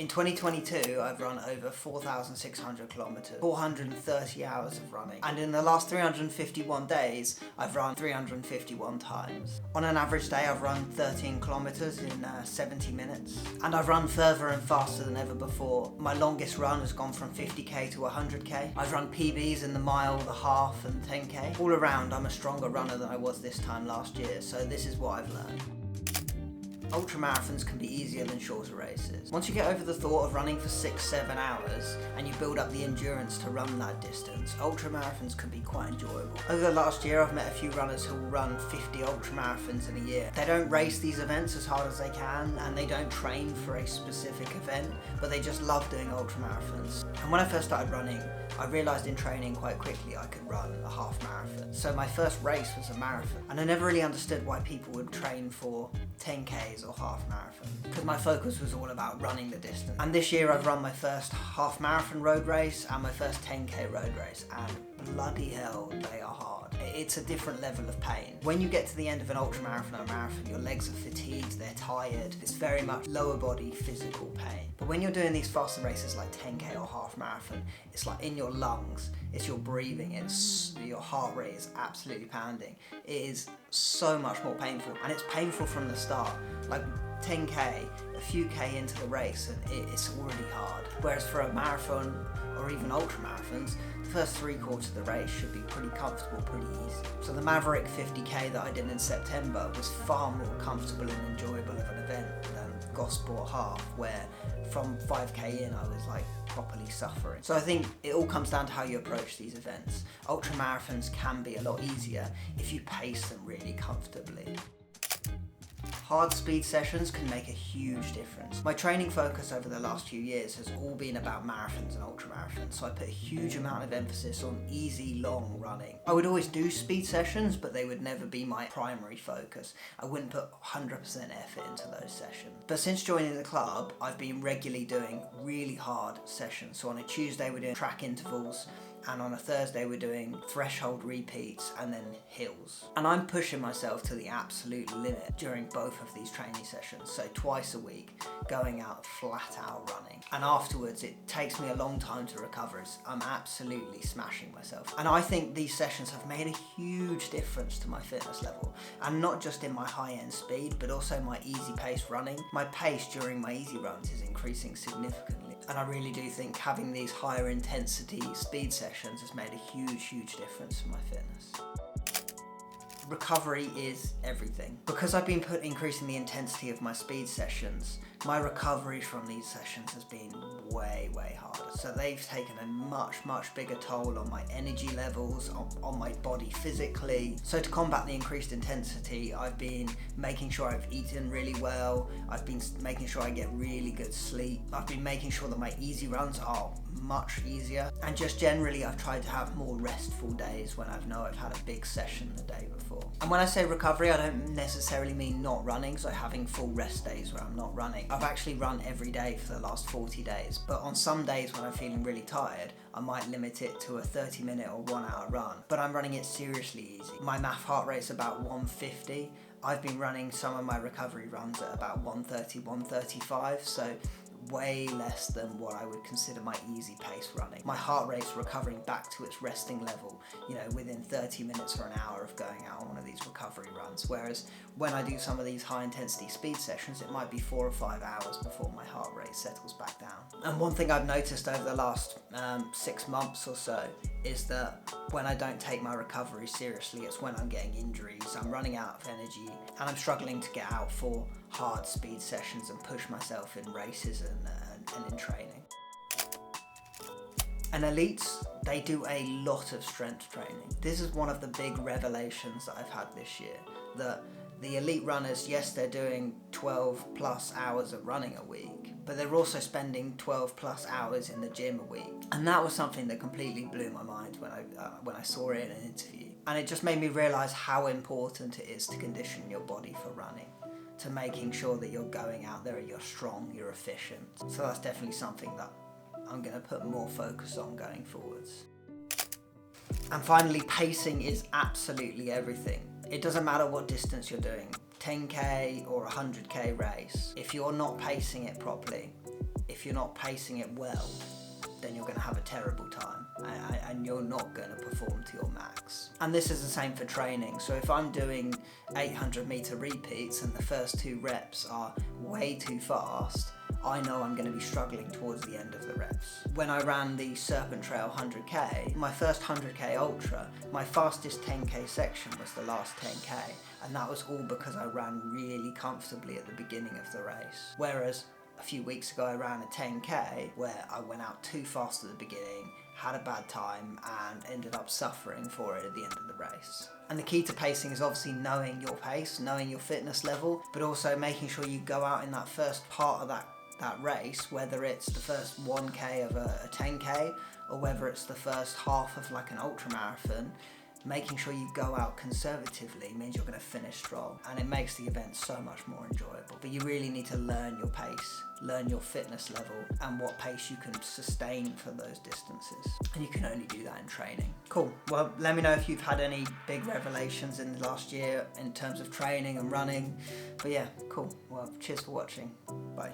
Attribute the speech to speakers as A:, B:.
A: In 2022, I've run over 4,600 kilometers, 430 hours of running. And in the last 351 days, I've run 351 times. On an average day, I've run 13 kilometers in 70 minutes. And I've run further and faster than ever before. My longest run has gone from 50k to 100k. I've run PBs in the mile, the half, and 10k. All around, I'm a stronger runner than I was this time last year, so this is what I've learned. Ultramarathons can be easier than shorter races. Once you get over the thought of running for 6-7 hours and you build up the endurance to run that distance, ultramarathons can be quite enjoyable. Over the last year, I've met a few runners who will run 50 ultramarathons in a year. They don't race these events as hard as they can, and they don't train for a specific event, but they just love doing ultramarathons. And when I first started running, I realised in training quite quickly I could run a half marathon. So my first race was a marathon, and I never really understood why people would train for 10Ks or half marathon, because my focus was all about running the distance. And this year I've run my first half marathon road race and my first 10K road race, and bloody hell, they are hard. It's a different level of pain. When you get to the end of an ultramarathon or a marathon, your legs are fatigued, they're tired. It's very much lower body physical pain. But when you're doing these faster races like 10K or half marathon, it's like in your lungs, it's your breathing, it's your heart rate is absolutely pounding. It is so much more painful, and it's painful from the start. Like 10K, a few K into the race, and it's already hard. Whereas for a marathon or even ultramarathons, the first 3/4 of the race should be pretty comfortable, pretty easy. So the Maverick 50K that I did in September was far more comfortable and enjoyable of an event than Gosport Half, where from 5K in I was like properly suffering. So I think it all comes down to how you approach these events. Ultramarathons can be a lot easier if you pace them really comfortably. Hard speed sessions can make a huge difference. My training focus over the last few years has all been about marathons and ultramarathons, so I put a huge amount of emphasis on easy, long running. I would always do speed sessions, but they would never be my primary focus. I wouldn't put 100% effort into those sessions. But since joining the club, I've been regularly doing really hard sessions. So on a Tuesday we're doing track intervals, and on a Thursday we're doing threshold repeats and then hills. And I'm pushing myself to the absolute limit during both of these training sessions, so twice a week, going out flat out running. And afterwards it takes me a long time to recover. I'm absolutely smashing myself. And I think these sessions have made a huge difference to my fitness level, and not just in my high-end speed, but also my easy pace running. My pace during my easy runs is increasing significantly. And I really do think having these higher intensity speed sessions has made a huge difference for my fitness. Recovery is everything. Because I've been increasing the intensity of my speed sessions, my recovery from these sessions has been way harder. So they've taken a much bigger toll on my energy levels, on my body physically. So to combat the increased intensity, I've been making sure I've eaten really well. I've been making sure I get really good sleep. I've been making sure that my easy runs are much easier. And just generally, I've tried to have more restful days when I've had a big session the day before. And when I say recovery, I don't necessarily mean not running, so having full rest days where I'm not running. I've actually run every day for the last 40 days, but on some days when I'm feeling really tired, I might limit it to a 30-minute or 1-hour run, but I'm running it seriously easy. My MAF heart rate's about 150. I've been running some of my recovery runs at about 130, 135, so way less than what I would consider my easy pace running. My heart rate's recovering back to its resting level, within 30 minutes or an hour of going out on one of these recovery runs. Whereas when I do some of these high intensity speed sessions, it might be 4 or 5 hours before my heart rate settles back down. And one thing I've noticed over the last 6 months or so is that when I don't take my recovery seriously, it's when I'm getting injuries, I'm running out of energy, and I'm struggling to get out for hard speed sessions and push myself in races and in training. And elites, they do a lot of strength training. This is one of the big revelations that I've had this year, that the elite runners, yes, they're doing 12+ hours of running a week, but they're also spending 12+ hours in the gym a week. And that was something that completely blew my mind when I saw it in an interview. And it just made me realise how important it is to condition your body for running, to making sure that you're going out there and you're strong, you're efficient. So that's definitely something that I'm going to put more focus on going forwards. And finally, pacing is absolutely everything. It doesn't matter what distance you're doing, 10K or 100K race. If you're not pacing it properly, if you're not pacing it well, then you're going to have a terrible time and you're not going to perform to your max. And this is the same for training. So if I'm doing 800 meter repeats and the first 2 reps are way too fast, I know I'm going to be struggling towards the end of the reps. When I ran the Serpent Trail 100k, my first 100k ultra, my fastest 10k section was the last 10k, and that was all because I ran really comfortably at the beginning of the race. Whereas a few weeks ago I ran a 10k where I went out too fast at the beginning, had a bad time, and ended up suffering for it at the end of the race. And the key to pacing is obviously knowing your pace, knowing your fitness level, but also making sure you go out in that first part of that race, whether it's the first 1k of a 10k or whether it's the first half of like an ultramarathon. Making sure you go out conservatively means you're going to finish strong, and it makes the event so much more enjoyable. But you really need to learn your pace, learn your fitness level and what pace you can sustain for those distances, and you can only do that in training. Cool. Well, let me know if you've had any big revelations in the last year in terms of training and running. But yeah, cool. Well, cheers for watching. Bye.